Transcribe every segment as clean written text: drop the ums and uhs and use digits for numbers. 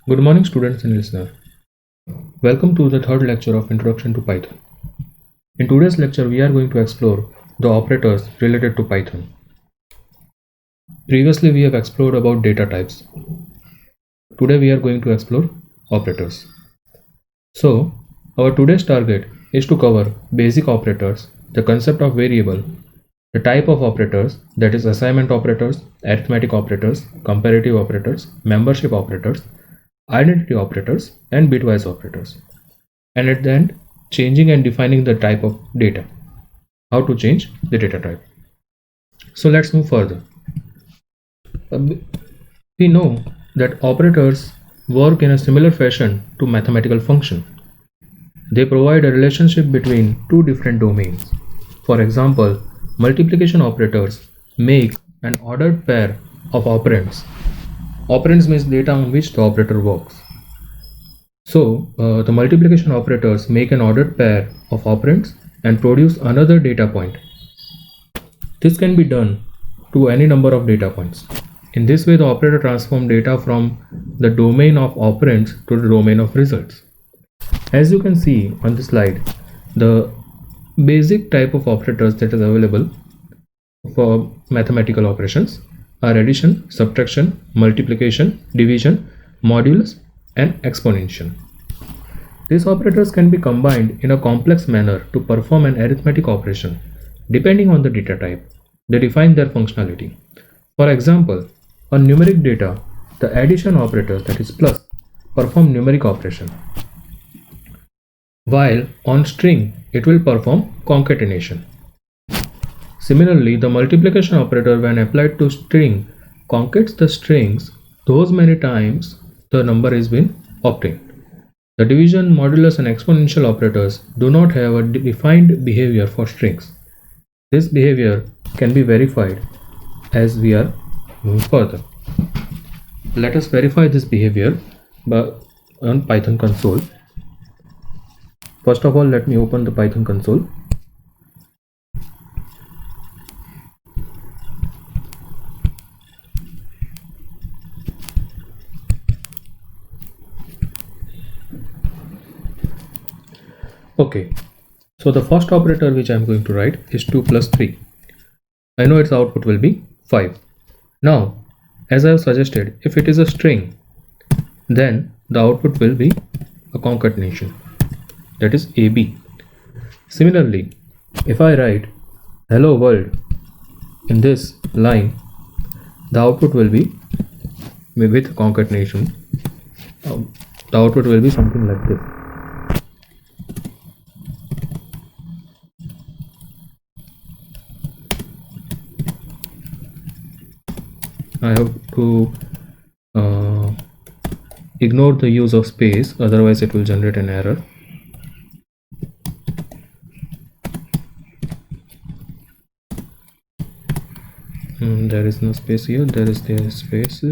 Good morning, students and listeners. Welcome to the third lecture of Introduction to Python. In today's lecture, we are going to explore the operators related to Python. Previously, we have explored about data types. Today, we are going to explore operators. So, our today's target is to cover basic operators, the concept of variable, the type of operators, that is assignment operators, arithmetic operators, comparative operators, membership operators, identity operators, and bitwise operators. And at the end, changing and defining the type of data. How to change the data type. So let's move further. We know that operators work in a similar fashion to mathematical function. They provide a relationship between two different domains. For example, multiplication operators make an ordered pair of operands. Operands means data on which the operator works. So, the multiplication operators make an ordered pair of operands and produce another data point. This can be done to any number of data points. In this way, the operator transforms data from the domain of operands to the domain of results. As you can see on the slide, the basic type of operators that is available for mathematical operations are addition, subtraction, multiplication, division, modulus, and exponential. These operators can be combined in a complex manner to perform an arithmetic operation. Depending on the data type, they define their functionality. For example, on numeric data, the addition operator, that is plus, perform numeric operation, while on string it will perform concatenation. Similarly, the multiplication operator, when applied to string, concatenates the strings those many times the number is been obtained. The division, modulus, and exponential operators do not have a defined behavior for strings. This behavior can be verified as we are moving further. Let us verify this behavior on Python console. First of all, let me open the Python console. Okay, so the first operator which I am going to write is 2 plus 3. I know its output will be 5. Now, as I have suggested, if it is a string, then the output will be a concatenation, that is AB. Similarly, if I write hello world in this line, the output will be with concatenation. The output will be something like this. I have to ignore the use of space, otherwise it will generate an error. There is no space here, there is the space,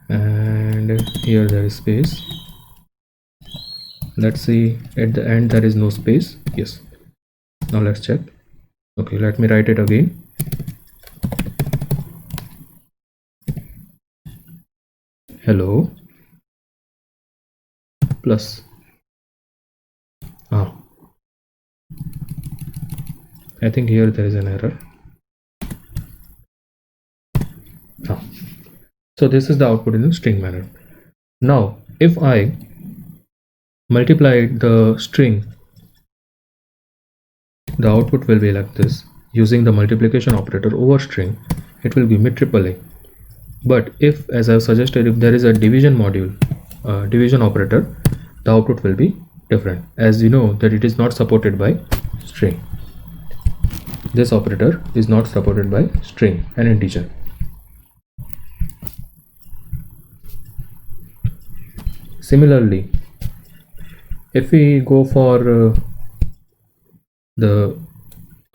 and here there is space. Let's see, at the end there is no space. Yes. Now let's check. Okay, let me write it again. Hello plus I think here there is an error. So this is the output in a string manner. Now if I multiply the string, the output will be like this. Using the multiplication operator over string, it will give me AAA. But if, as I have suggested, if there is a division module, division operator, the output will be different, as you know that it is not supported by string. This operator is not supported by string and integer. Similarly, if we go for the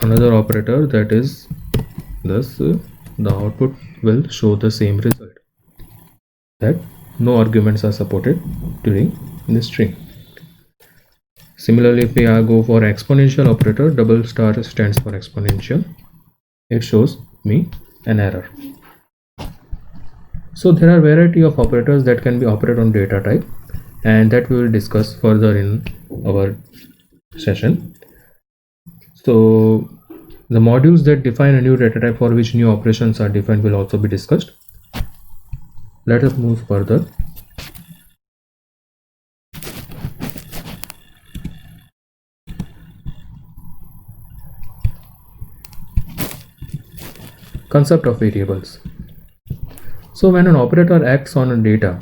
another operator, that is this, the output will show the same result, that no arguments are supported during the string. Similarly, if we go for exponential operator, double star stands for exponential, it shows me an error. So there are variety of operators that can be operated on data type, and that we will discuss further in our session. So the modules that define a new data type for which new operations are defined will also be discussed. Let us move further. Concept of variables. So when an operator acts on a data,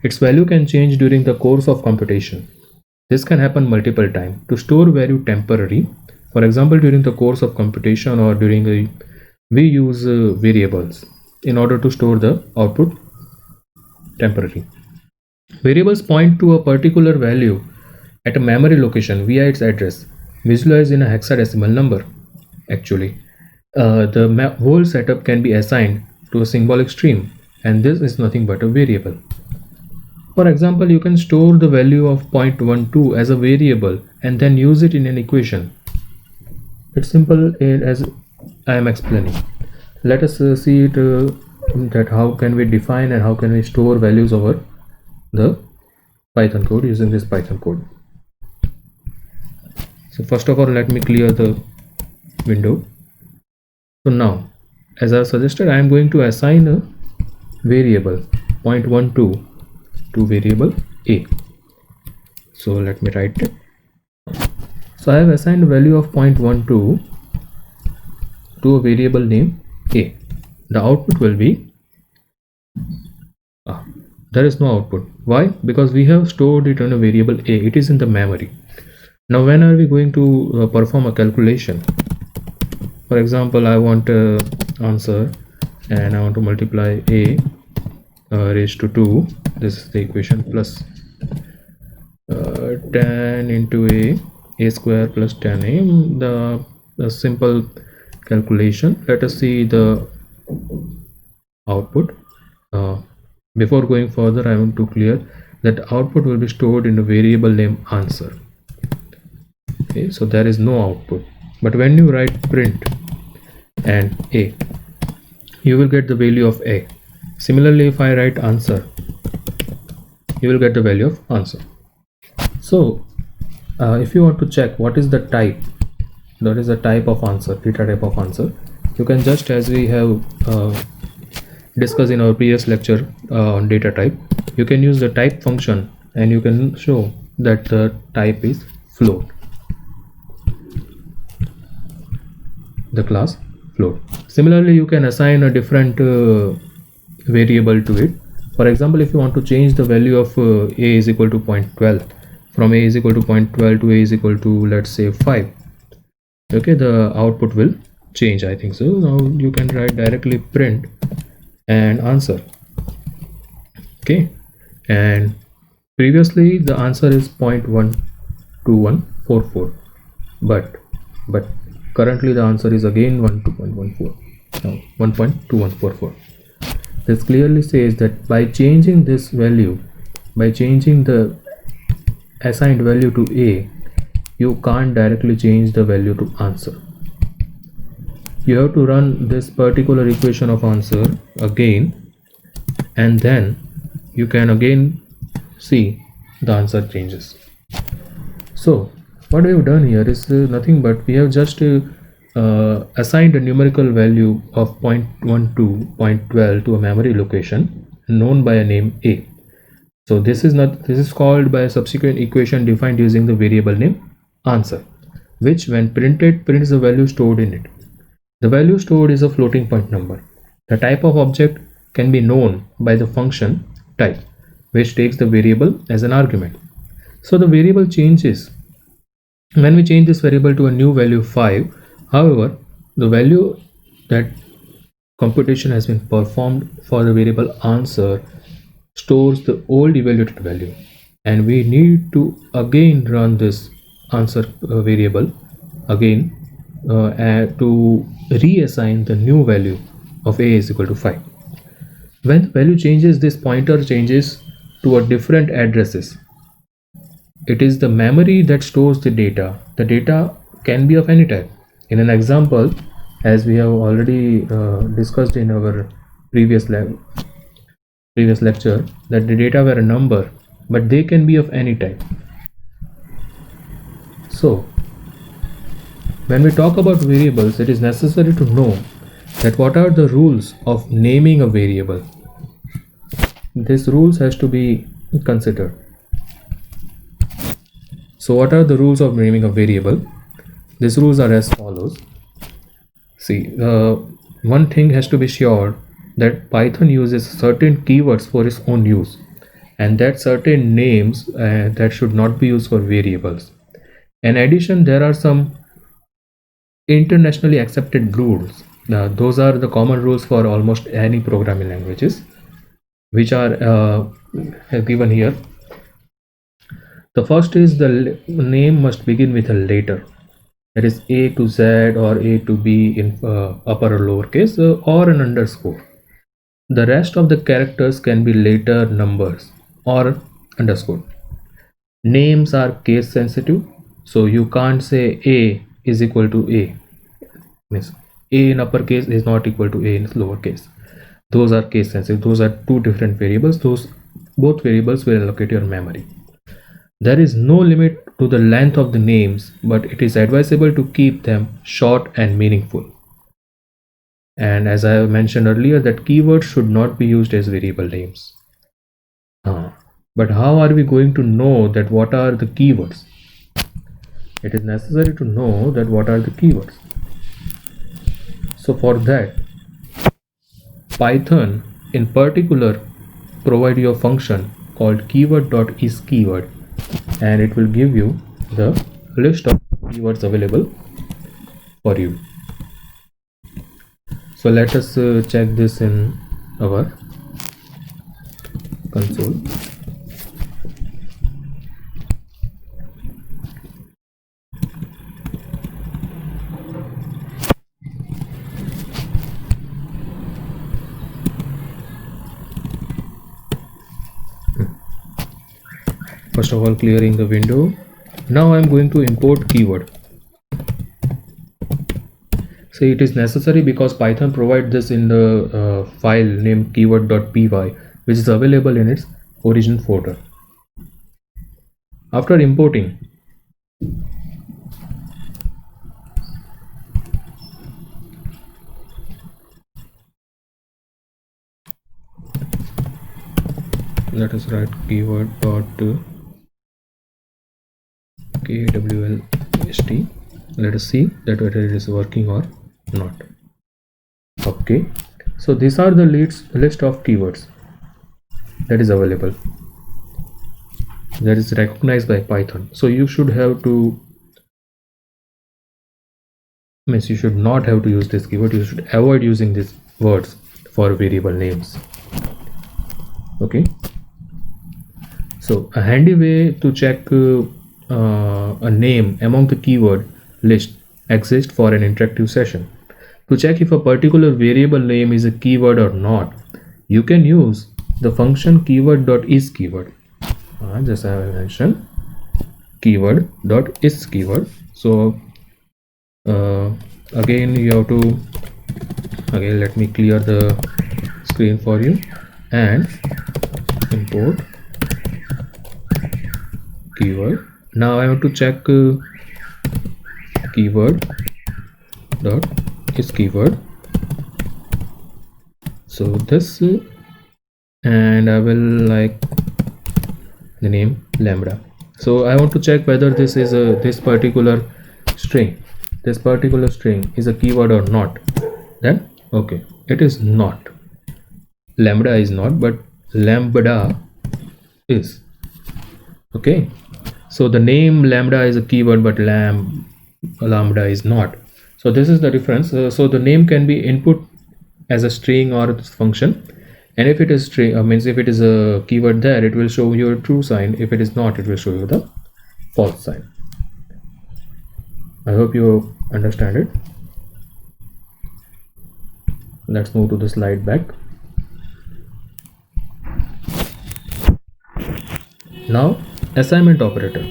its value can change during the course of computation. This can happen multiple times. To store value temporarily, for example, during the course of computation or during we use variables in order to store the output temporarily. Variables point to a particular value at a memory location via its address, visualized in a hexadecimal number. Actually, the whole setup can be assigned to a symbolic stream, and this is nothing but a variable. For example, you can store the value of 0.12 as a variable and then use it in an equation. It's simple as I am explaining. Let us see it that how can we define and how can we store values over the Python code using this Python code. So first of all, let me clear the window. So now, as I suggested, I am going to assign a variable 0.12 to variable a. So let me write it. So I have assigned a value of 0.12 to a variable name a. The output will be there is no output. Why? Because we have stored it on a variable a. It is in the memory. Now when are we going to perform a calculation? For example, I want answer and I want to multiply a raised to 2. This is the equation, plus 10 into a square plus 10a, the simple calculation. Let us see the output. Before going further, I want to clear that output will be stored in a variable name answer. Okay, so there is no output, but when you write print and a, you will get the value of a. Similarly, if I write answer, you will get the value of answer. So if you want to check what is the type, that is the type of answer, data type of answer, you can just, as we have discussed in our previous lecture on data type, you can use the type function and you can show that the type is float, the class float. Similarly, you can assign a different variable to it. For example, if you want to change the value of a is equal to 0.12, from a is equal to 0.12 to a is equal to, let's say, 5, okay, the output will change, I think so. Now you can write directly print and answer. Okay, and previously the answer is 0.12144, but currently the answer is again 1.2144. This clearly says that by changing this value, by changing the assigned value to a, you can't directly change the value to answer. You have to run this particular equation of answer again, and then you can again see the answer changes. So what we have done here is nothing but we have just assigned a numerical value of 0.12 to a memory location known by a name a. So this is called by a subsequent equation defined using the variable name answer, which when printed prints the value stored in it. The value stored is a floating point number. The type of object can be known by the function type, which takes the variable as an argument. So the variable changes when we change this variable to a new value 5. However, the value that computation has been performed for the variable answer stores the old evaluated value, and we need to again run this answer variable again to reassign the new value of a is equal to 5. When the value changes, this pointer changes to a different addresses. It is the memory that stores the data. The data can be of any type. In an example, as we have already discussed in our previous previous lecture that the data were a number, but they can be of any type. So when we talk about variables, it is necessary to know that what are the rules of naming a variable. These rules has to be considered. So what are the rules of naming a variable? These rules are as follows. See, one thing has to be sure that Python uses certain keywords for its own use, and that certain names that should not be used for variables. In addition, there are some internationally accepted rules. Those are the common rules for almost any programming languages, which are given here. The first is the name must begin with a letter, that is A to Z or A to B in upper or lower case, or an underscore. The rest of the characters can be letter, numbers, or underscore. Names are case sensitive, so you can't say A is equal to A. Means A in uppercase is not equal to A in lowercase. Those are case sensitive. Those are two different variables. Those both variables will allocate your memory. There is no limit to the length of the names, but it is advisable to keep them short and meaningful. And as I mentioned earlier, that keywords should not be used as variable names. But how are we going to know that what are the keywords? It is necessary to know that what are the keywords. So for that, Python in particular provide you a function called keyword.isKeyword, and it will give you the list of keywords available for you. So let us check this in our console. First of all, clearing the window. Now I am going to import keyword. So it is necessary because Python provides this in the file named keyword.py, which is available in its origin folder. After importing, let us write keyword.kwlst. Let us see that whether it is working or not. Okay, so these are the list of keywords that is available, that is recognized by Python. So you should have to, means you should not have to use this keyword. You should avoid using these words for variable names. Okay, so a handy way to check a name among the keyword list exists for an interactive session. To check if a particular variable name is a keyword or not, you can use the function keyword.isKeyword. Just as I mentioned, keyword.isKeyword. So again you have to, again let me clear the screen for you and import keyword. Now I have to check keyword.isKeyword. So this, and I will like the name lambda. So I want to check whether this is this particular string is a keyword or not. Then okay, it is not. Lambda is not, but lambda is. Okay, so the name lambda is a keyword, but lambda is not. So this is the difference. So the name can be input as a string or a function, and if it is string, means if it is a keyword there, it will show you a true sign. If it is not, it will show you the false sign. I hope you understand it. Let's move to the slide back. Now assignment operator.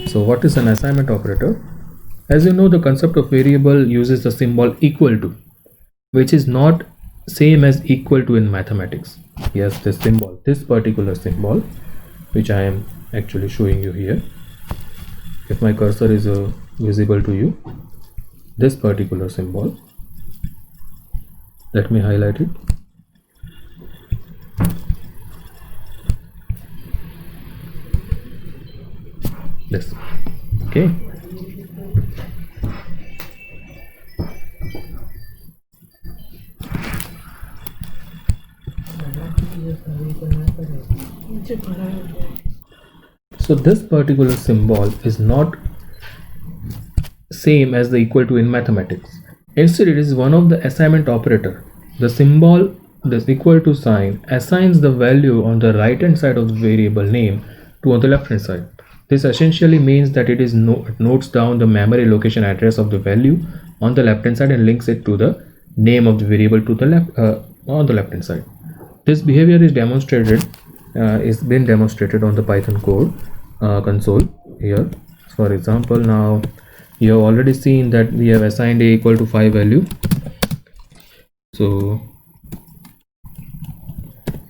So what is an assignment operator? As you know, the concept of variable uses the symbol equal to, which is not same as equal to in mathematics. Yes, this symbol, this particular symbol, which I am actually showing you here. If my cursor is visible to you, this particular symbol, let me highlight it. This, okay. So this particular symbol is not same as the equal to in mathematics. Instead, it is one of the assignment operator. The symbol, this equal to sign, assigns the value on the right hand side of the variable name to on the left hand side. This essentially means that it notes down the memory location address of the value on the left hand side and links it to the name of the variable to the left on the left hand side. This behavior is demonstrated been demonstrated on the Python code console here. For example, now you have already seen that we have assigned a equal to 5 value. So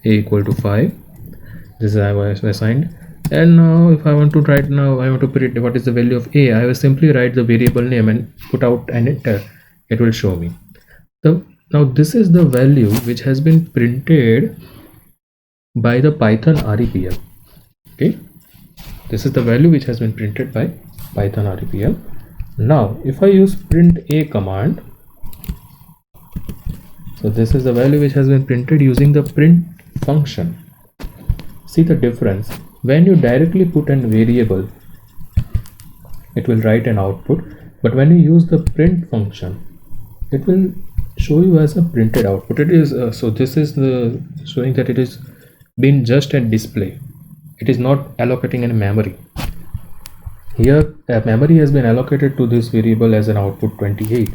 a equal to 5, this is I was assigned. And now if I want to write, now I want to print what is the value of a, I will simply write the variable name and put out an enter. It will show me. So now this is the value which has been printed by the Python REPL. Okay, this is the value which has been printed by Python REPL. Now if I use print a command, so this is the value which has been printed using the print function. See the difference. When you directly put an variable, it will write an output, but when you use the print function, it will show you as a printed output. It is so this is the showing that it is been just a display. It is not allocating any memory. Here a memory has been allocated to this variable as an output 28,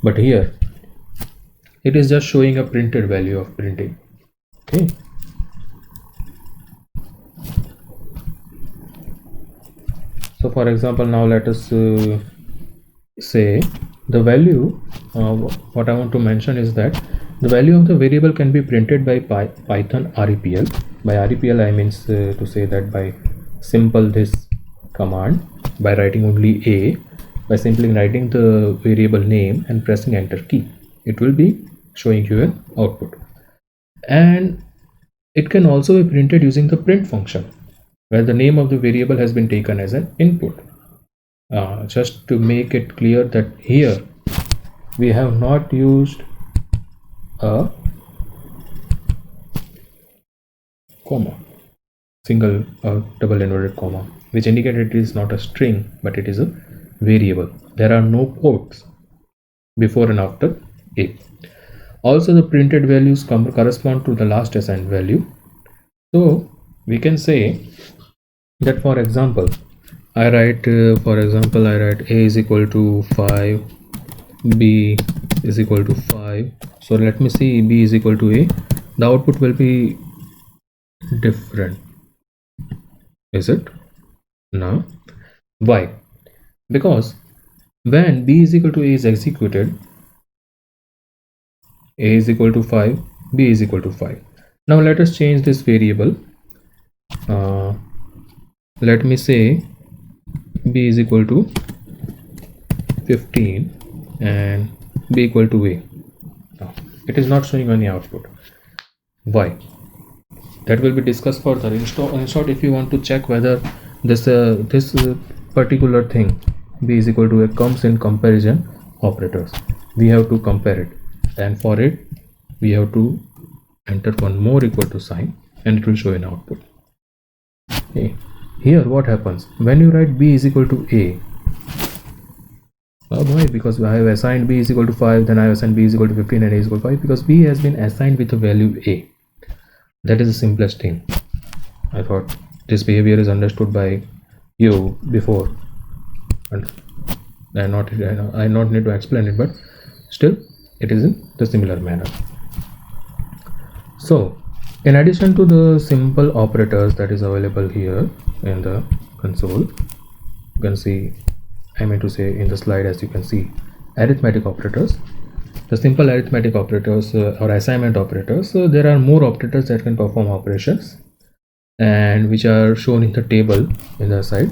but here it is just showing a printed value of printing. Okay. So for example, now let us say the value, what I want to mention is that the value of the variable can be printed by Python REPL. By REPL I means to say that by simple this command, by writing only a, by simply writing the variable name and pressing enter key, it will be showing you an output. And it can also be printed using the print function, where the name of the variable has been taken as an input. Just to make it clear that here we have not used a comma, single or double inverted comma, which indicated it is not a string but it is a variable. There are no quotes before and after a. Also the printed values correspond to the last assigned value. So we can say that, for example, I write a is equal to 5, b is equal to 5. So let me see, b is equal to a. The output will be different, is it? No. Why? Because when b is equal to a is executed, a is equal to 5, b is equal to 5. Now let us change this variable. Let me say b is equal to 15 and b equal to a. Now it is not showing any output. Why? That will be discussed further. In short, if you want to check whether this particular thing b is equal to a comes in comparison operators, we have to compare it, and for it we have to enter one more equal to sign and it will show an output. Okay. Here what happens when you write b is equal to a? Why? Because I have assigned b is equal to 5, then I have assigned b is equal to 15 and a is equal to 5, because b has been assigned with the value a. That is the simplest thing. I thought this behavior is understood by you before, and I not need to explain it, but still it is in the similar manner. So in addition to the simple operators that is available here in the console, you can see, I mean to say in the slide, as you can see, arithmetic operators, the simple arithmetic operators or assignment operators, there are more operators that can perform operations, and which are shown in the table in the side.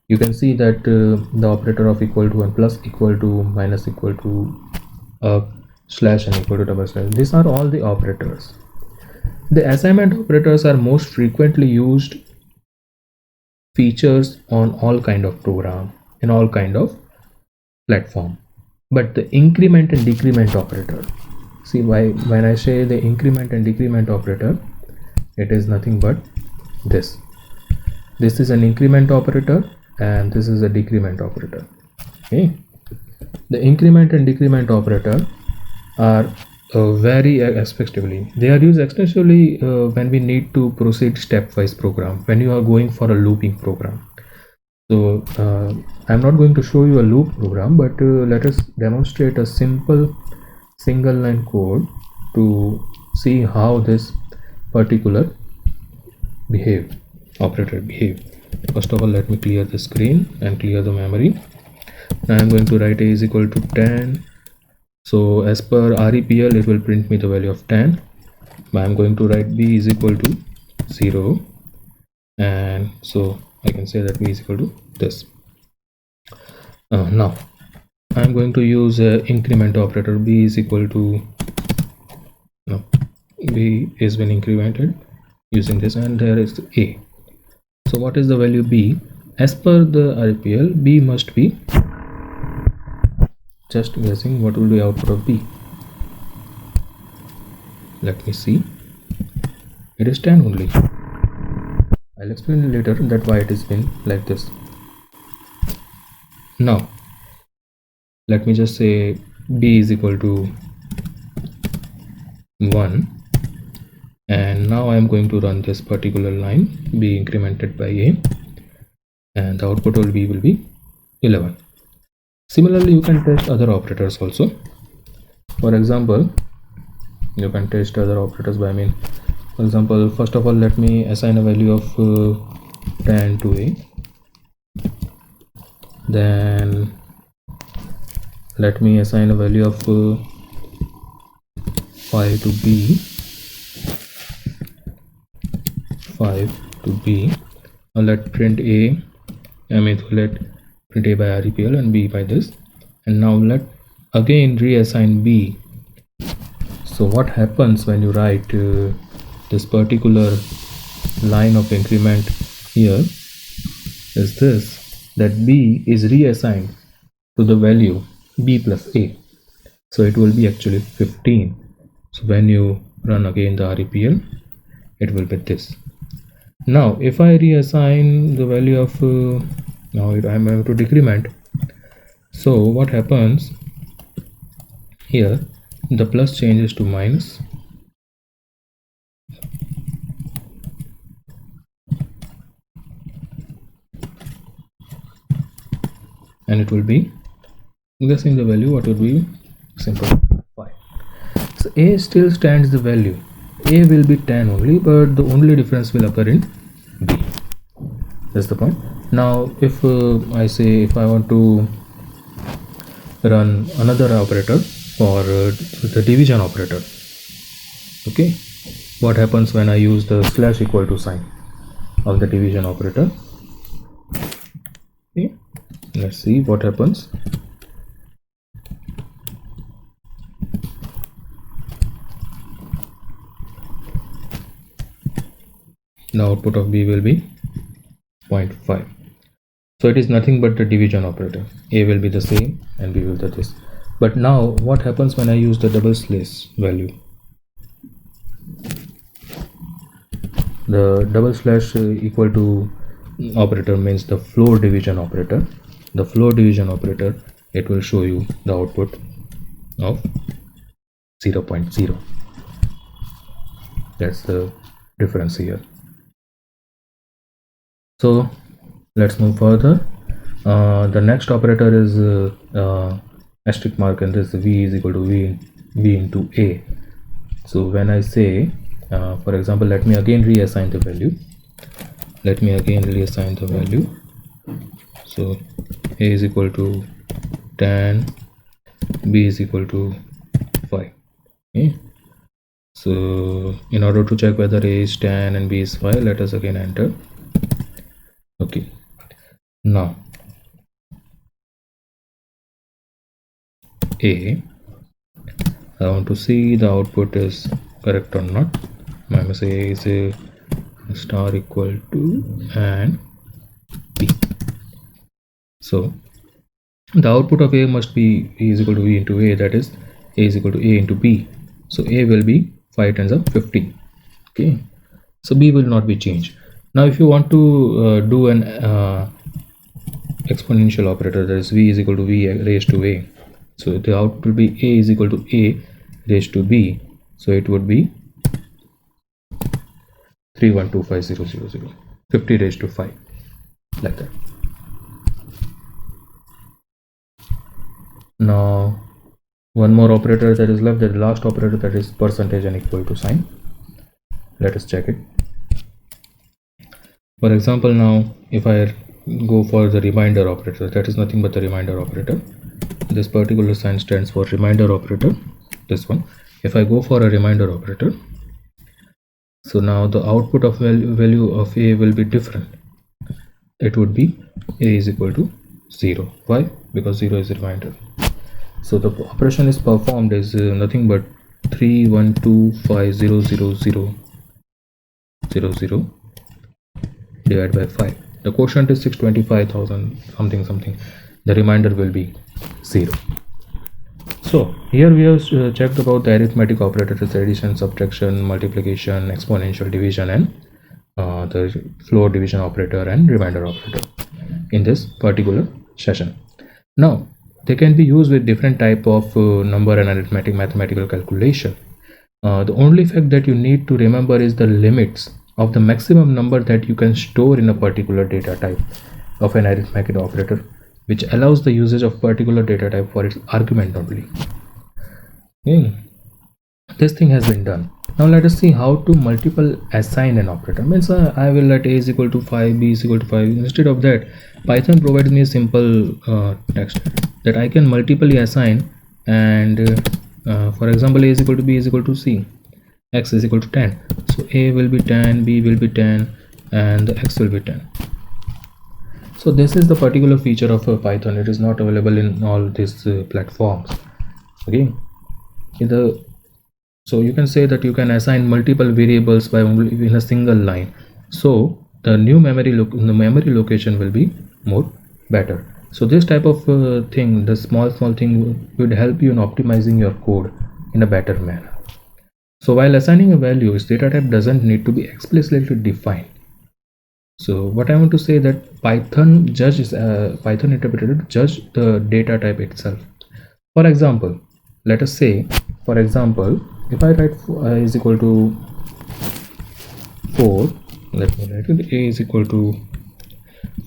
You can see that the operator of equal to and plus equal to minus equal to slash and equal to double slash, these are all the operators. The assignment operators are most frequently used features on all kind of program in all kind of platform. But the increment and decrement operator, see, why when I say the increment and decrement operator, it is nothing but this is an increment operator and this is a decrement operator. Okay, the increment and decrement operator are very extensively, they are used extensively when we need to proceed stepwise program, when you are going for a looping program. So I'm not going to show you a loop program, but let us demonstrate a simple single line code to see how this particular operator behave. First of all, let me clear the screen and clear the memory. Now I'm going to write a is equal to 10. So as per REPL, it will print me the value of 10. I'm going to write b is equal to 0, and so I can say that b is equal to this. Now I'm going to use increment operator. B is equal to, no, b is been incremented using this, and there is a. So what is the value b? As per the REPL, b must be, just guessing what will be output of b. Let me see, it is 10 only. I'll explain later that why it has been like this. Now let me just say b is equal to 1, and now I am going to run this particular line, b incremented by a, and the output will be 11. Similarly, you can test other operators also. For example, you can test other operators by, for example, first of all, let me assign a value of 10 to a, then let me assign a value of 5 to b, 5 to b, and let print a, let print a by REPL and b by this, and now let again reassign b. So what happens when you write this particular line of increment here is this, that b is reassigned to the value b plus a, so it will be actually 15. So when you run again the REPL, it will be this. Now if I reassign the value of now I'm going to decrement, so what happens here, the plus changes to minus, and it will be, guessing the value, what would be, simple 5. So a still stands the value, a will be 10 only, but the only difference will occur in b. That's the point. Now if I say, if I want to run another operator for the division operator, okay, what happens when I use the slash equal to sign of the division operator? Okay, let's see what happens. The output of b will be 0.5. So it is nothing but the division operator. A will be the same and b will be this. But now what happens when I use the double slash value? The double slash equal to operator means the floor division operator. The floor division operator, it will show you the output of 0.0. That's the difference here. So let's move further. The next operator is asterisk mark, and this v is equal to v into a. So when I say, for example, let me again reassign the value. So a is equal to 10, b is equal to 5. Okay. So in order to check whether A is 10 and B is 5, let us again enter. Okay. Now A, I want to see the output is correct or not. Minus A is a star equal to and B. So the output of A must be A is equal to B into A, that is A is equal to A into B. So A will be 5 times of 50. Okay, so B will not be changed. Now if you want to do an exponential operator, that is V is equal to V raised to A, so the output will be A is equal to A raised to B, so it would be 3125000, 50 raised to 5, like that. Now one more operator that is left, the last operator, that is percentage and equal to sign. Let us check it. For example, now if I go for the remainder operator, that is nothing but the remainder operator. This particular sign stands for remainder operator, this one. If I go for a remainder operator, so now the output of value of A will be different. It would be A is equal to 0. Why? Because 0 is a remainder. So the operation is performed is nothing but 312500000 divided by 5. The quotient is 625,000 something. The remainder will be 0. So here we have checked about the arithmetic operators: addition, subtraction, multiplication, exponential, division, and the floor division operator and remainder operator in this particular session. Now they can be used with different type of number and arithmetic mathematical calculation. The only fact that you need to remember is the limits of the maximum number that you can store in a particular data type of an arithmetic operator, which allows the usage of particular data type for its argument only. Okay. This thing has been done. Now let us see how to multiple assign an operator. Means I will let A is equal to 5, B is equal to 5. Instead of that, Python provides me a simple text that I can multiply assign, and for example, A is equal to B is equal to C, X is equal to 10. So A will be 10, B will be 10, and the X will be 10. So this is the particular feature of Python. It is not available in all these platforms. Okay, so you can say that you can assign multiple variables by only in a single line. So the new memory location will be more better. So this type of thing, the small thing, would help you in optimizing your code in a better manner. So while assigning a value, its data type doesn't need to be explicitly defined. So what I want to say that Python interpreter judge the data type itself. For example, let us say, for example, if I write A is equal to 4, let me write it, A is equal to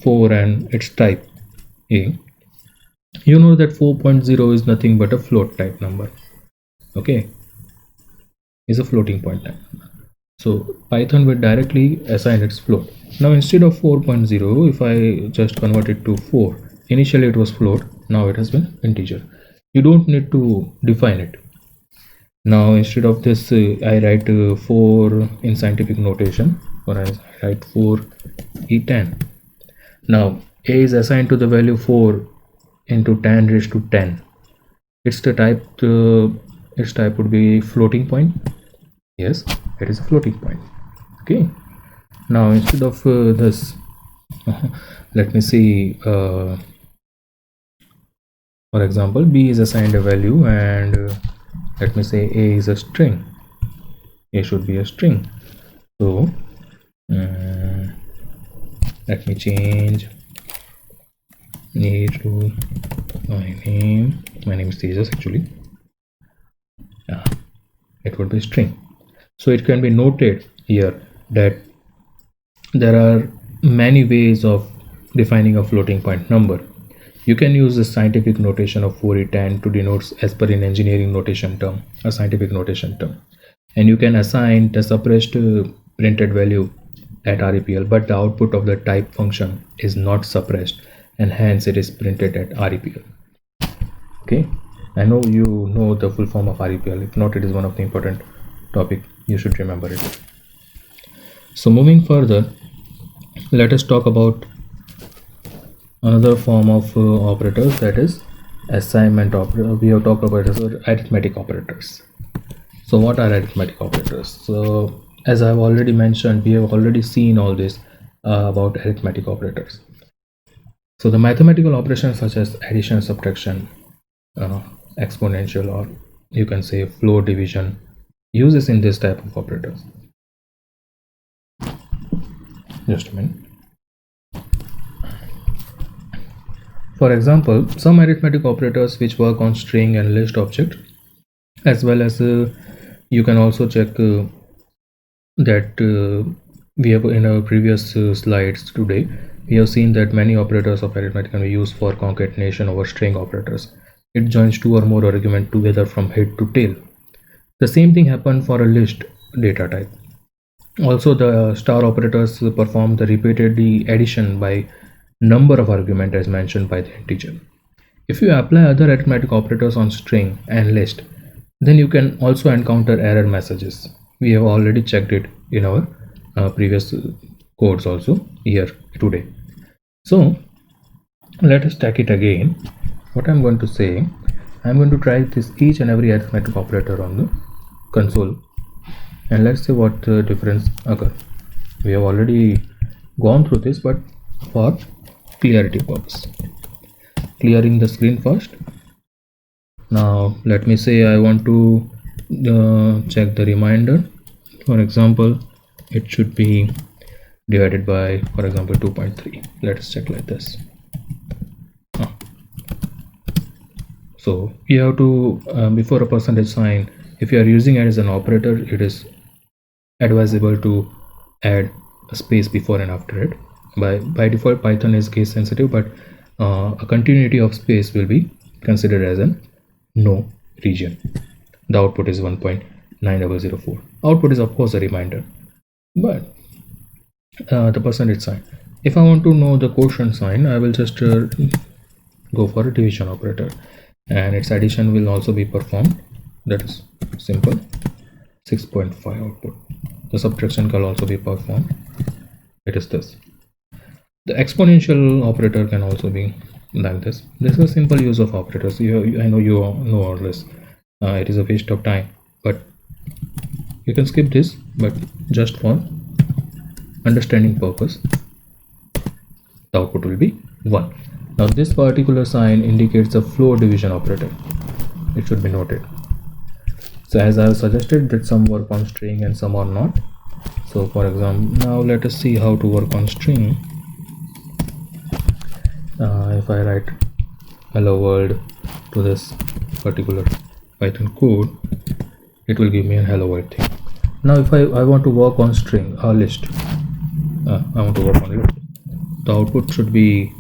4 and its type A, you know that 4.0 is nothing but a float type number. Okay, is a floating point type. So Python will directly assign its float. Now instead of 4.0, if I just convert it to 4, initially it was float, now it has been integer. You don't need to define it. Now instead of this, I write 4 in scientific notation, or I write 4e10. Now A is assigned to the value 4 into 10 raised to 10. Its type would be floating point. Yes, it is a floating point. Okay, now instead of this, let me see, for example, B is assigned a value, and let me say A is a string. A should be a string. So let me change A to my name. My name is Tejas actually. Yeah, it would be string. So it can be noted here that there are many ways of defining a floating point number. You can use the scientific notation of 4e10 to denote, as per an engineering notation term, a scientific notation term, and you can assign the suppressed printed value at REPL, but the output of the type function is not suppressed, and hence it is printed at REPL. Okay, I know you know the full form of REPL. If not, it is one of the important topic. You should remember it. So moving further, let us talk about another form of operators, that is assignment operator. We have talked about arithmetic operators. So what are arithmetic operators? So as I've already mentioned, we have already seen all this about arithmetic operators. So the mathematical operations such as addition, subtraction, exponential, or you can say floor division, uses in this type of operators. Just a minute. For example, some arithmetic operators which work on string and list object, as well as you can also check that we have in our previous slides today, we have seen that many operators of arithmetic can be used for concatenation over string operators. It joins two or more arguments together from head to tail. The same thing happened for a list data type. Also, the star operators perform the repeated addition by number of argument as mentioned by the integer. If you apply other arithmetic operators on string and list, then you can also encounter error messages. We have already checked it in our previous codes also here today. So let us check it again. What I'm going to say, I'm going to try this each and every arithmetic operator on the console, and let's see what the difference occur. We have already gone through this, but for clarity purpose, clearing the screen first. Now let me say I want to check the remainder. For example, it should be divided by, for example, 2.3. Let us check like this. So you have to before a percentage sign, if you are using it as an operator, it is advisable to add a space before and after it. By default, Python is case sensitive, but a continuity of space will be considered as an no region. The output is 1.9004. Output is of course a reminder, but the percentage sign. If I want to know the quotient sign, I will just go for a division operator, and its addition will also be performed. That is simple. 6.5 output. The subtraction can also be performed. It is this. The exponential operator can also be like this. This is a simple use of operators. I know you know all this. It is a waste of time, but you can skip this. But just for understanding purpose, the output will be 1. Now this particular sign indicates a floor division operator. It should be noted. So as I have suggested that some work on string and some are not. So for example, now let us see how to work on string. If I write hello world to this particular Python code, it will give me a hello world thing. Now if I want to work on string or list, I want to work on list, the output should be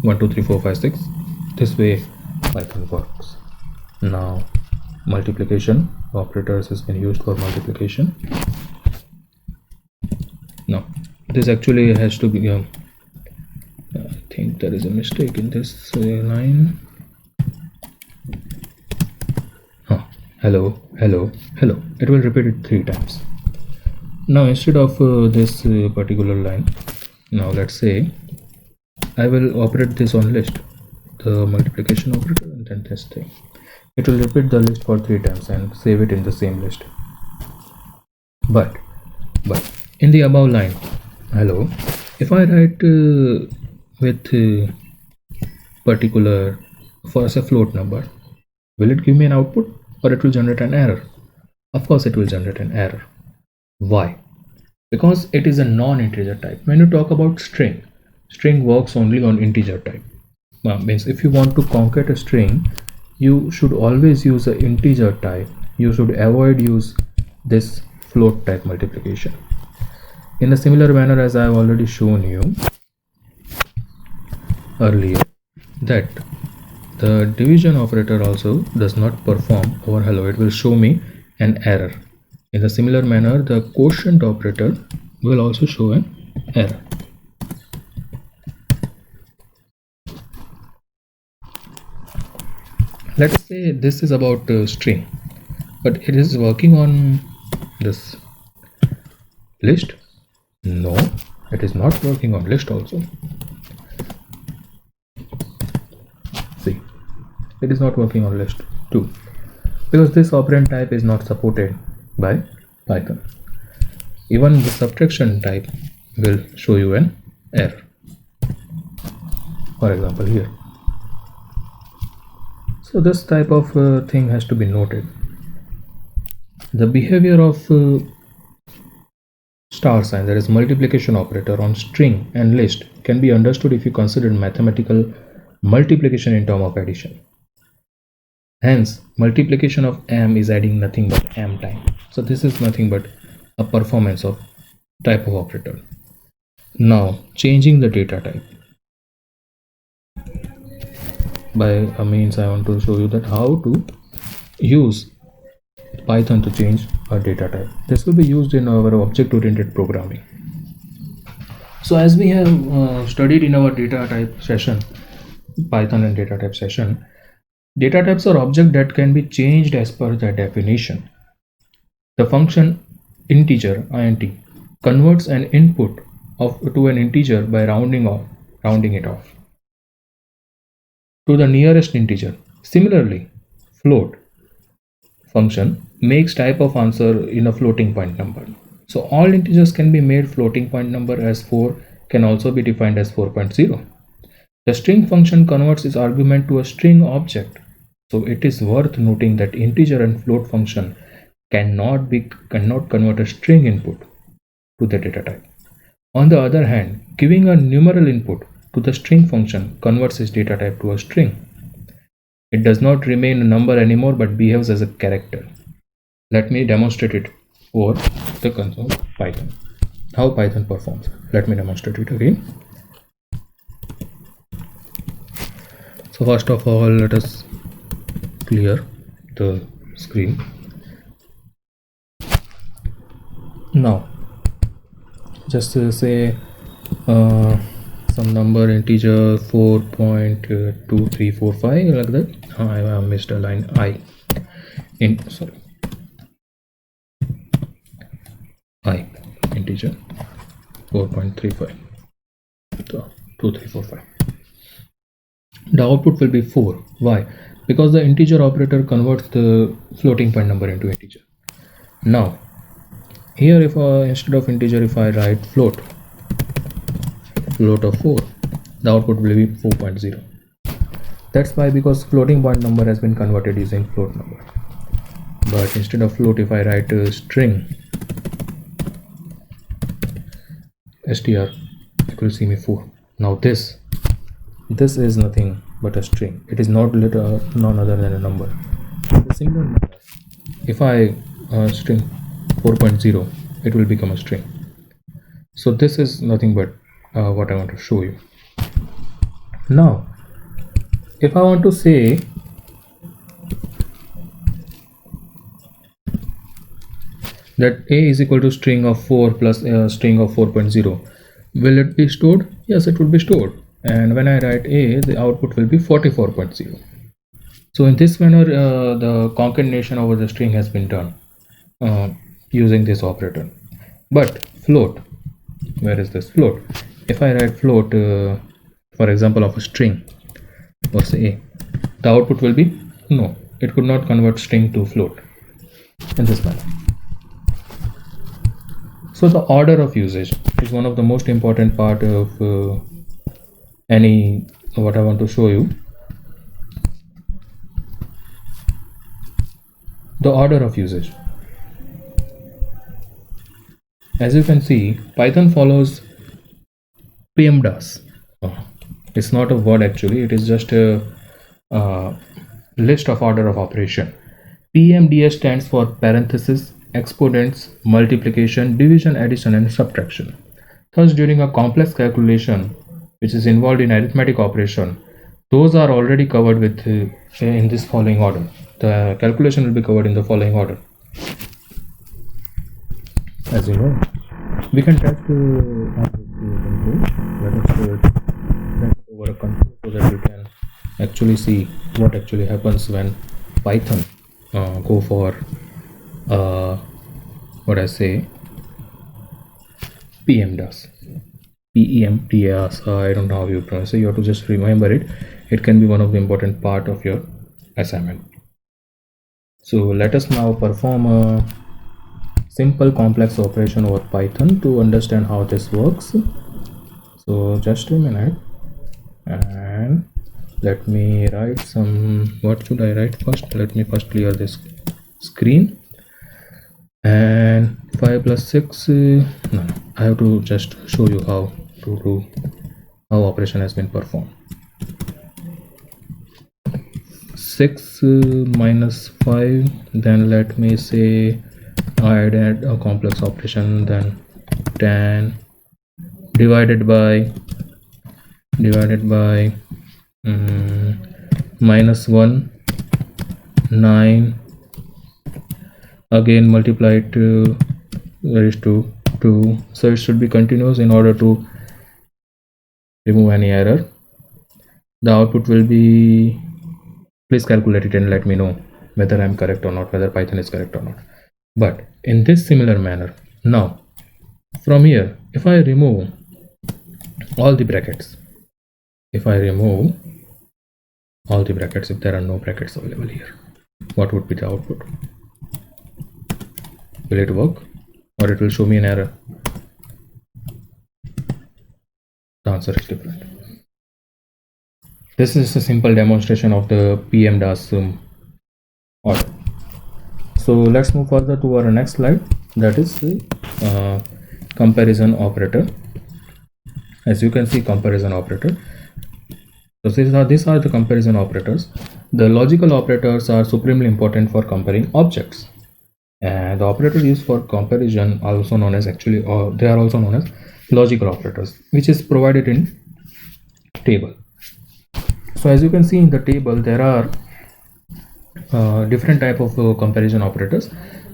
1 2 3 4 5 6. This way Python works. Now multiplication operators has been used for multiplication. Now this actually has to be I think there is a mistake in this line. Hello, hello, hello. It will repeat it 3 times. Now instead of this particular line, now let's say I will operate this on list, the multiplication operator, and then this thing. It will repeat the list for 3 times and save it in the same list. But in the above line, hello, if I write with particular for a float number, will it give me an output or it will generate an error? Of course it will generate an error. Why? Because it is a non-integer type. When you talk about string works only on integer type. Means if you want to concat a string, you should always use an integer type. You should avoid use this float type multiplication. In a similar manner as I have already shown you earlier, that the division operator also does not perform over hello. It will show me an error. In a similar manner, the quotient operator will also show an error. Let us say this is about string, but it is working on this list. No, it is not working on list also. See, it is not working on list too, because this operand type is not supported by Python. Even the subtraction type will show you an error. For example, here. So this type of thing has to be noted. The behavior of star sign, that is multiplication operator, on string and list can be understood if you consider mathematical multiplication in term of addition. Hence, multiplication of m is adding nothing but m time. So this is nothing but a performance of type of operator. Now, changing the data type. By a means, I want to show you that how to use Python to change a data type. This will be used in our object-oriented programming. So as we have studied in our data type session, Python and data type session, data types are objects that can be changed as per the definition. The function integer int converts an input to an integer by rounding it off to the nearest integer. Similarly, float function makes type of answer in a floating point number. So all integers can be made floating point number, as 4 can also be defined as 4.0. The string function converts its argument to a string object. So it is worth noting that integer and float function cannot convert a string input to the data type. On the other hand, giving a numeral input to the string function converts its data type to a string. It does not remain a number anymore but behaves as a character. Let me demonstrate it over the console Python. How Python performs. Let me demonstrate it again. So first of all, let us clear the screen. Now, just say some number integer 4.2345 like that. I missed a line. I integer 4.35. So 2345. The output will be 4. Why? Because the integer operator converts the floating point number into integer. Now here, if instead of integer, if I write float of 4, the output will be 4.0. That's why, because floating point number has been converted using float number. But instead of float, if I write a string str, it will see me 4. Now this is nothing but a string. It is not none other than a number. The similar number, if I string 4.0, it will become a string. So this is nothing but what I want to show you. Now, if I want to say that a is equal to string of 4 plus a string of 4.0, will it be stored? Yes, it will be stored. And when I write a, the output will be 44.0. So in this manner, the concatenation over the string has been done using this operator. But float, where is this float? If I write float, for example, of a string, or say a, the output will be no. It could not convert string to float in this manner. So the order of usage is one of the most important part of what I want to show you. The order of usage. As you can see, Python follows PEMDAS. It's not a word actually, it is just a list of order of operation. PEMDAS stands for parenthesis, exponents, multiplication, division, addition, and subtraction. Thus, during a complex calculation which is involved in arithmetic operation, those are already covered with in this following order. The calculation will be covered in the following order. As you know, we can try to let us over a control so that we can actually see what actually happens when Python go for what I say PEMDAS. PEMDAS. I don't know how you pronounce it. You have to just remember it. It can be one of the important part of your assignment. So let us now perform a simple complex operation over Python to understand how this works. So just a minute, and let me write some. What should I write first? Let me first clear this screen. And 5 plus 6, no, I have to just show you how to do how operation has been performed. 6 minus 5, then let me say I add a complex operation, then 10 divided by minus 1, 9, again multiply it raised to 2. So it should be continuous in order to remove any error. The output will be, please calculate it and let me know whether I'm correct or not, whether Python is correct or not. But in this similar manner, now from here, if I remove all the brackets, if there are no brackets available here, what would be the output? Will it work, or it will show me an error? The answer is different. This is a simple demonstration of the PEMDAS order. So let's move further to our next slide, that is the comparison operator. As you can see, comparison operator. So these are the comparison operators. The logical operators are supremely important for comparing objects, and the operators used for comparison are also known as they are also known as logical operators, which is provided in table. So as you can see in the table, there are different type of comparison operators.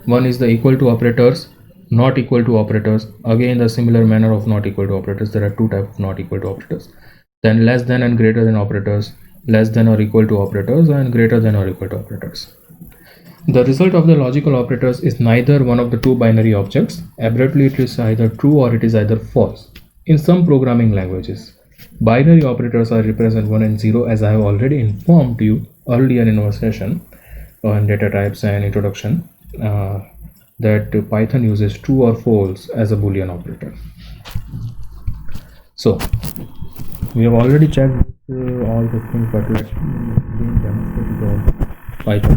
One is the equal to operators, not equal to operators. Again, the similar manner of not equal to operators. There are two types of not equal to operators. Then less than and greater than operators, less than or equal to operators, and greater than or equal to operators. The result of the logical operators is neither one of the two binary objects. Abruptly, it is either true or it is either false. In some programming languages, binary operators are represent 1 and 0, as I have already informed you earlier in our session on data types and introduction, that Python uses true or false as a Boolean operator. So we have already checked all the things, but let's demonstrate on Python,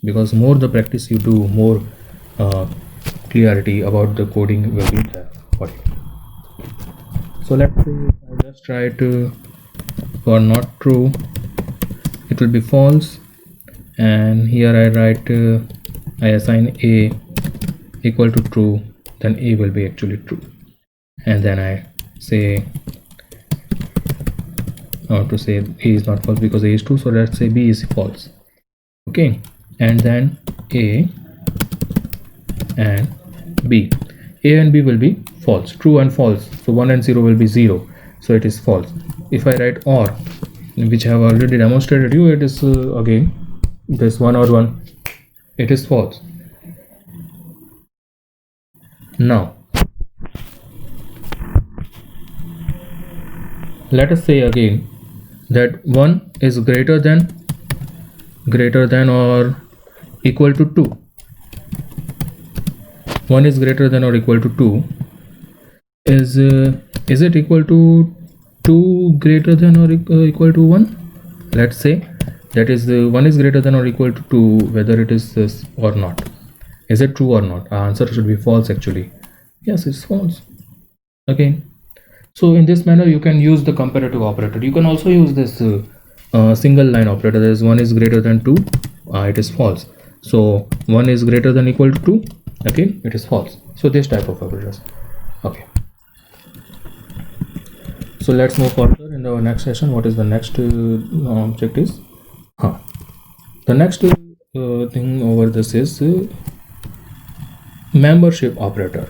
because more the practice you do, more clarity about the coding will be there for you. So let's say I just write for not true, it will be false, and here I write I assign a equal to true, then a will be actually true, and then I say to say a is not false because a is true, so let's say b is false. Okay, and then a and b, a and b will be false, true and false, so 1 and 0 will be 0, so it is false. If I write or, which I have already demonstrated you, it is again this 1 or 1, it is false. Now let us say again that 1 is greater than or equal to 2. 1 is greater than or equal to 2. Is it equal to 2 greater than or equal to 1? Let's say that is the 1 is greater than or equal to 2, whether it is this or not. Is it true or not? Our answer should be false actually. Yes, it's false. Okay, so in this manner you can use the comparative operator. You can also use this single line operator. That is 1 is greater than 2, it is false. So 1 is greater than equal to 2, again it is false. So this type of operators. Okay, so let's move further in the next session. What is the next object is the next thing over this is membership operator.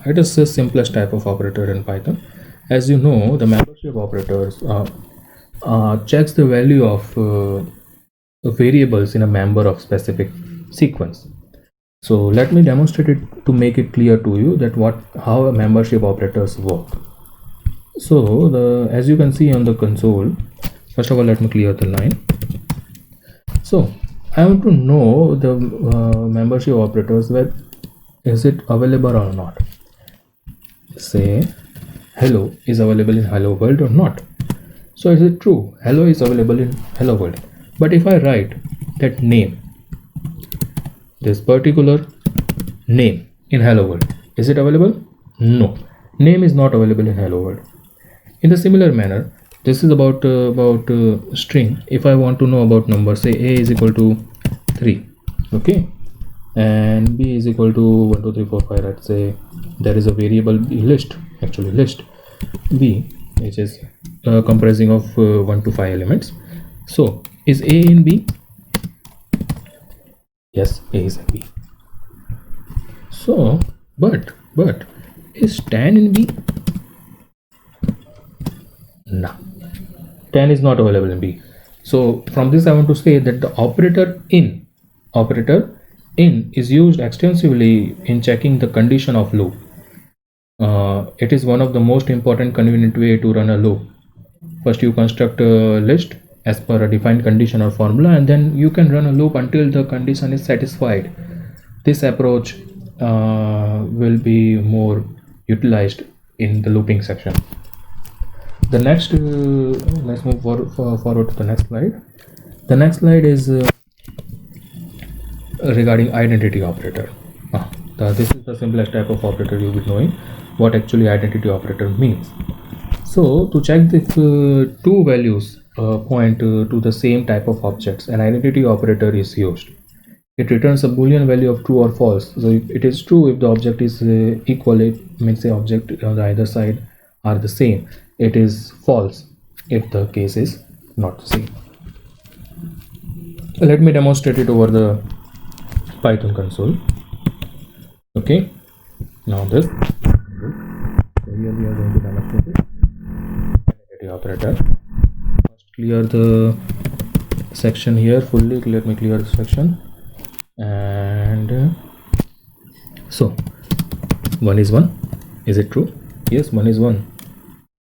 It is the simplest type of operator in Python. As you know, the membership operators checks the value of variables in a member of specific sequence. So let me demonstrate it to make it clear to you that how a membership operators work. So as you can see on the console, first of all, let me clear the line. So I want to know the membership operators, where is it available or not. Say hello is available in hello world or not. So is it true? Hello is available in hello world. But if I write that name, this particular name in hello world, is it available? No, name is not available in hello world. In the similar manner, this is about string. If I want to know about number, say a is equal to 3, okay, and b is equal to 1 2 3 4 5. Let's say there is a variable list b, which is comprising of 1 to 5 elements. So is a in b? Yes, a is in b. So but is 10 in b? No, 10 is not available in b. So from this I want to say that the operator in is used extensively in checking the condition of loop. It is one of the most important convenient way to run a loop. First you construct a list as per a defined condition or formula, and then you can run a loop until the condition is satisfied. This approach will be more utilized in the looping section. The next, let's move forward to the next slide. The next slide is regarding identity operator. This is the simplest type of operator you will be knowing what actually identity operator means. So to check if two values point to the same type of objects, an identity operator is used. It returns a boolean value of true or false. So if it is true if the object is equal, it means the object on the either side are the same. It is false if the case is not the same. Let me demonstrate it over the Python console. Okay, now this, so here we are going to demonstrate it. Identity operator. First clear the section here fully. Let me clear the section. And so 1 is 1. Is it true? Yes, 1 is 1.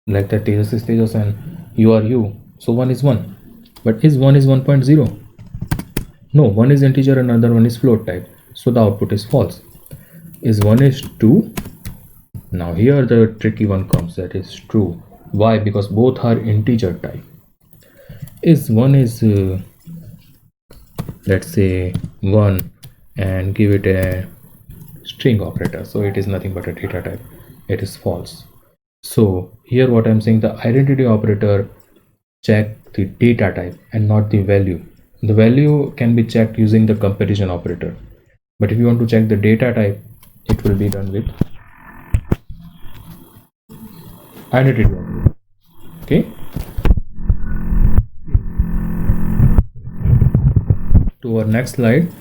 Like that Tejas is Tejas and you are you. So 1 is 1. But is 1 is 1.0? No, 1 is integer and another one is float type. So the output is false. Is 1 is 2? Now here the tricky one comes, that is true. Why? Because both are integer type. Is 1 is let's say 1 and give it a string operator, so it is nothing but a data type. It is false. So here what I'm saying, the identity operator check the data type and not the value. The value can be checked using the comparison operator, but if you want to check the data type, it will be done with identity operator. Okay, to our next slide,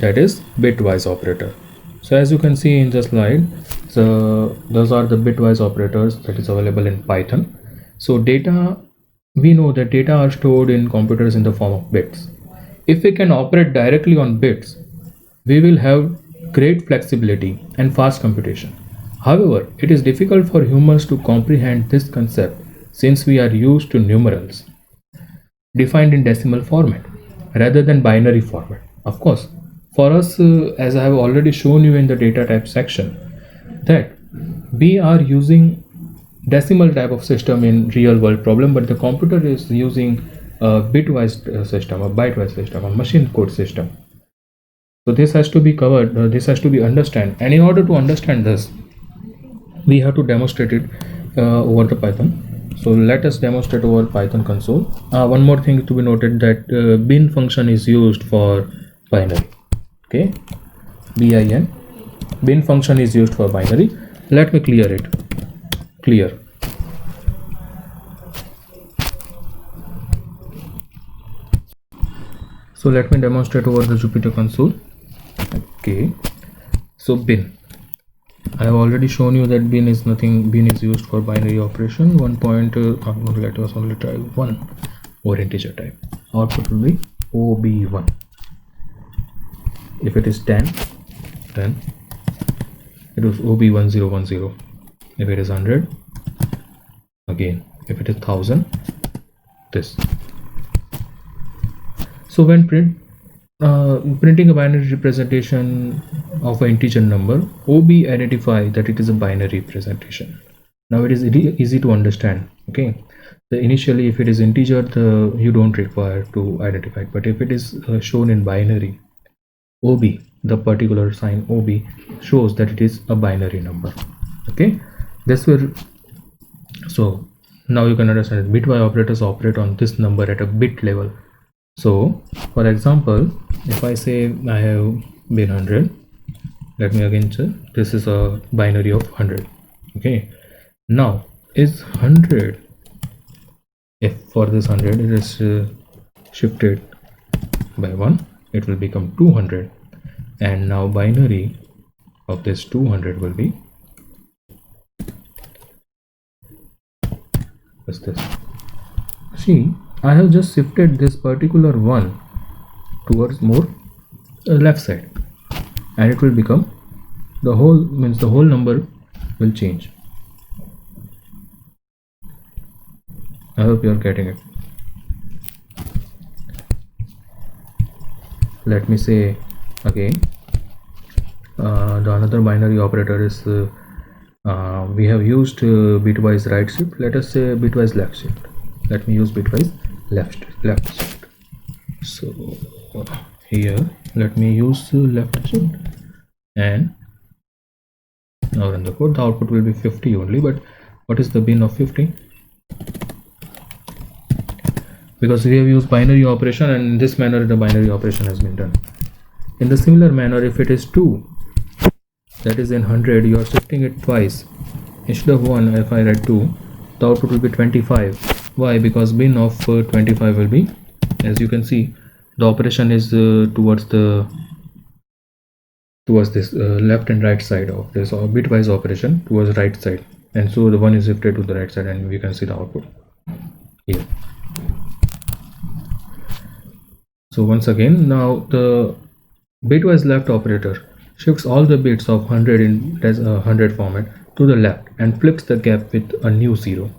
that is bitwise operator. So as you can see in the slide, so those are the bitwise operators that is available in Python. So data, we know that data are stored in computers in the form of bits. If we can operate directly on bits, we will have great flexibility and fast computation. However, it is difficult for humans to comprehend this concept since we are used to numerals defined in decimal format rather than binary format. Of course, for us, as I have already shown you in the data type section, that we are using decimal type of system in real world problem, but the computer is using a bitwise system, a bytewise system, a machine code system. So this has to be covered, this has to be understood, and in order to understand this, we have to demonstrate it over the Python. So let us demonstrate over Python console. One more thing to be noted, that bin function is used for binary. Okay, bin function is used for binary. Let me clear it. Clear. So let me demonstrate over the Jupyter console. Okay, so bin, I have already shown you that bin is used for binary operation. Let us only try 1. or integer type. Output will be OB1. If it is 10, then it was OB1010. If it is 100, again. If it is 1000, this. So when printing a binary representation of an integer number, OB identify that it is a binary representation. Now it is easy to understand. Okay, so initially if it is integer, you don't require to identify it, but if it is shown in binary, OB, the particular sign OB shows that it is a binary number. Okay, this will, so now you can understand that bitwise operators operate on this number at a bit level. So for example, if I say I have been 100, let me again say this is a binary of 100. Okay, now is 100, if for this 100 it is shifted by 1, it will become 200, and now binary of this 200 will be what's this. See, I have just shifted this particular one towards more left side, and it will become the whole, means the whole number will change. I hope you are getting it. Let me say again, the another binary operator is we have used bitwise right shift. Let us say bitwise left shift. Let me use bitwise left shift. So here let me use left shift, and now run the code. The output will be 50 only, but what is the bin of 50? Because we have used binary operation, and in this manner the binary operation has been done. In the similar manner, if it is 2, that is in 100, you are shifting it twice. Instead of 1, if I write 2, the output will be 25. Why? Because bin of 25 will be, as you can see, the operation is towards this left and right side of this, or bitwise operation towards right side, and so the 1 is shifted to the right side, and we can see the output here. So once again, now the bitwise left operator shifts all the bits of 100 in 100 format to the left and flips the gap with a new 0.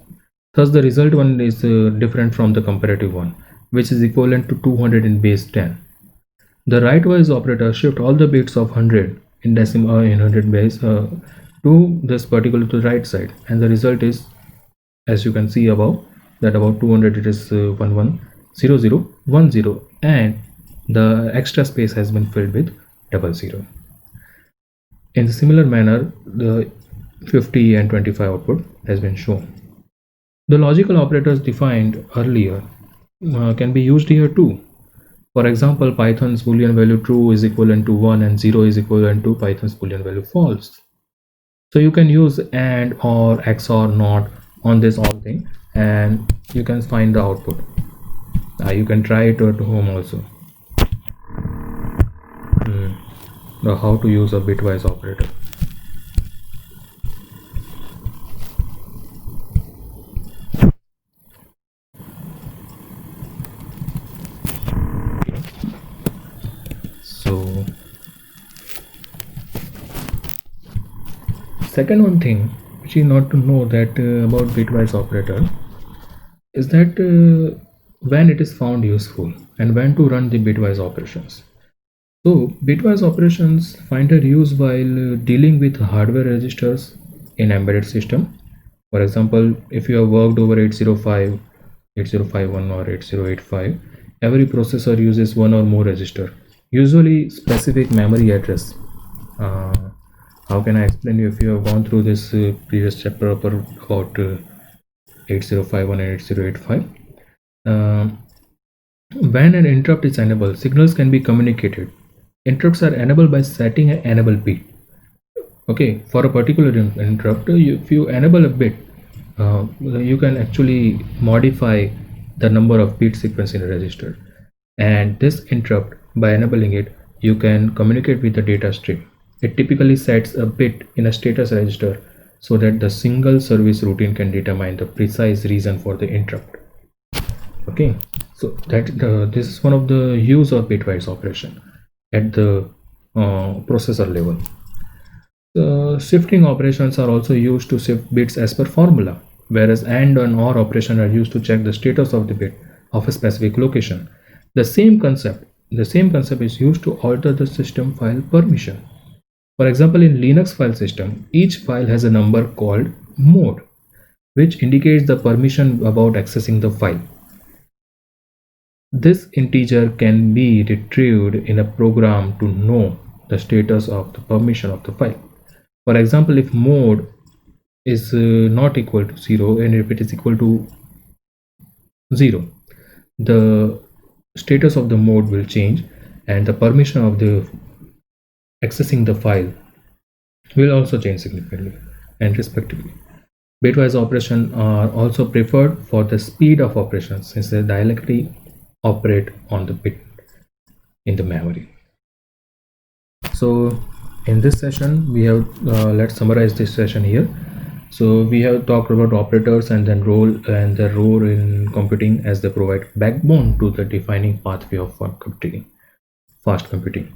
Thus the result one is different from the comparative one, which is equivalent to 200 in base 10. The rightwise operator shifts all the bits of 100 in decimal in 100 base to this particular to the right side, and the result is, as you can see above, that about 200 it is 110010, and the extra space has been filled with 00. In the similar manner, the 50 and 25 output has been shown. The logical operators defined earlier can be used here too. For example, Python's boolean value true is equivalent to 1 and 0 is equivalent to Python's boolean value false. So you can use AND or XOR NOT on this all thing, and you can find the output. You can try it at home also. How to use a bitwise operator. So second one thing which you not to know that about bitwise operator is that when it is found useful and when to run the bitwise operations. So bitwise operations find their use while dealing with hardware registers in embedded system. For example, if you have worked over 805, 8051 or 8085, every processor uses one or more register, usually specific memory address. How can I explain you? If you have gone through this previous chapter about 8051 and 8085, when an interrupt is enabled, signals can be communicated. Interrupts are enabled by setting an enable bit. Okay, for a particular interrupt, if you enable a bit, you can actually modify the number of bit sequence in a register, and this interrupt, by enabling it, you can communicate with the data stream. It typically sets a bit in a status register so that the single service routine can determine the precise reason for the interrupt. Okay, so this is one of the use of bitwise operation at the processor level. The shifting operations are also used to shift bits as per formula, whereas AND and OR operation are used to check the status of the bit of a specific location. The same concept is used to alter the system file permission. For example, in Linux file system, each file has a number called mode, which indicates the permission about accessing the file. This integer can be retrieved in a program to know the status of the permission of the file. For example, if mode is not equal to 0 and if it is equal to 0, the status of the mode will change and the permission of the accessing the file will also change significantly and respectively. Bitwise operations are also preferred for the speed of operations since they directly operate on the bit in the memory. So in this session we have let's summarize this session here. So we have talked about operators and then their role in computing as they provide backbone to the defining pathway of fast computing.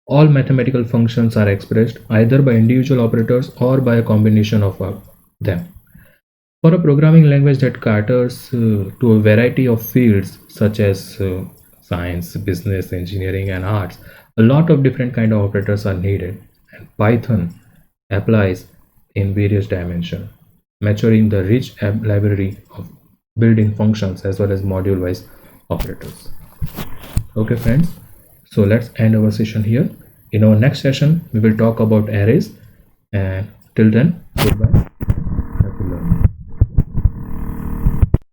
All mathematical functions are expressed either by individual operators or by a combination of them. For a programming language that caters to a variety of fields such as science, business, engineering, and arts, a lot of different kind of operators are needed, and Python applies in various dimensions, maturing the rich library of built-in functions as well as module-wise operators. Okay, friends. So let's end our session here. In our next session, we will talk about arrays, and till then, goodbye.